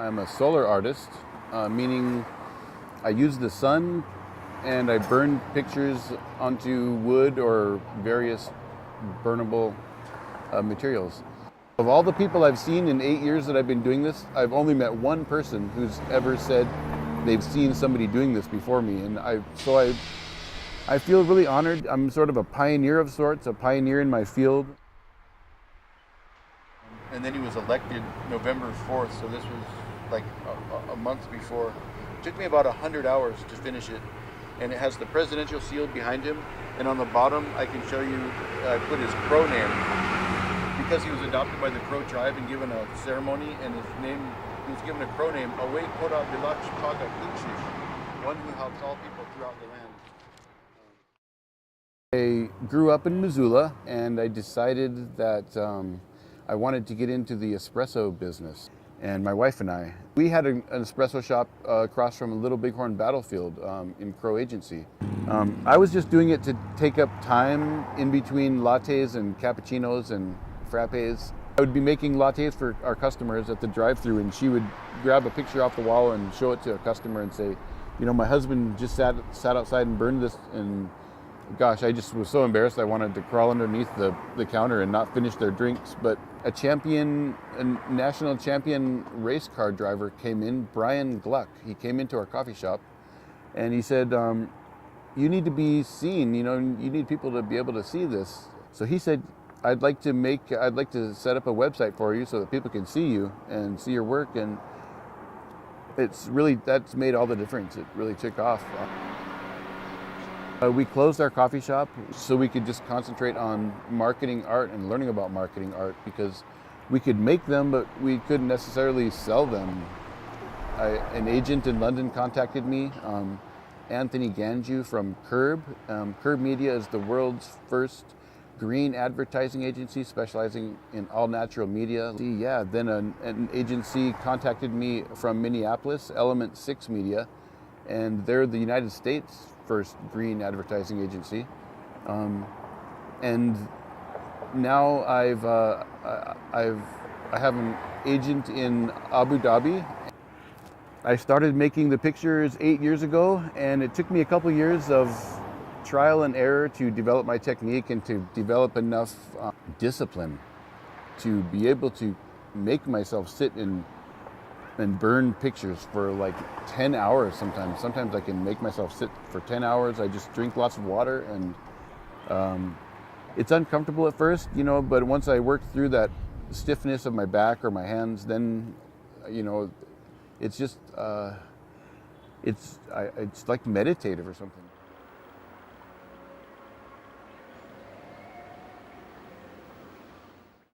I'm a solar artist, meaning I use the sun and I burn pictures onto wood or various burnable materials. Of all the people I've seen in 8 years that I've been doing this, I've only met one person who's ever said they've seen somebody doing this before me. And I feel really honored. I'm sort of a pioneer of sorts, a pioneer in my field. And then he was elected November 4th, so this was like a month before. It took me about 100 hours to finish it. And it has the presidential seal behind him. And on the bottom, I can show you, I put his crow name. Because he was adopted by the Crow tribe and given a ceremony, and his name, he was given a crow name, Awe Kora Bilach Paga Kuchish, one who helps all people throughout the land. I grew up in Missoula, and I decided that I wanted to get into the espresso business. And my wife and I, we had an espresso shop across from a Little Bighorn battlefield in Crow Agency. I was just doing it to take up time in between lattes and cappuccinos and frappes. I would be making lattes for our customers at the drive-thru, and she would grab a picture off the wall and show it to a customer and say, you know, my husband just sat outside and burned this, and gosh, I just was so embarrassed I wanted to crawl underneath the counter and not finish their drinks. But a national champion race car driver came in, Brian Gluck. He came into our coffee shop and he said, you need to be seen, you know, you need people to be able to see this. So he said, I'd like to set up a website for you so that people can see you and see your work. And that's made all the difference. It really took off. We closed our coffee shop so we could just concentrate on marketing art and learning about marketing art, because we could make them, but we couldn't necessarily sell them. An agent in London contacted me, Anthony Ganju from Curb. Curb Media is the world's first green advertising agency specializing in all natural media. Yeah, then an agency contacted me from Minneapolis, Element 6 Media, and they're the United States' first green advertising agency. And now I have an agent in Abu Dhabi. I started making the pictures 8 years ago, and it took me a couple years of trial and error to develop my technique and to develop enough discipline to be able to make myself sit and burn pictures for like 10 hours sometimes. Sometimes I can make myself sit for 10 hours. I just drink lots of water, and it's uncomfortable at first, you know, but once I work through that stiffness of my back or my hands, then, you know, it's just, it's like meditative or something.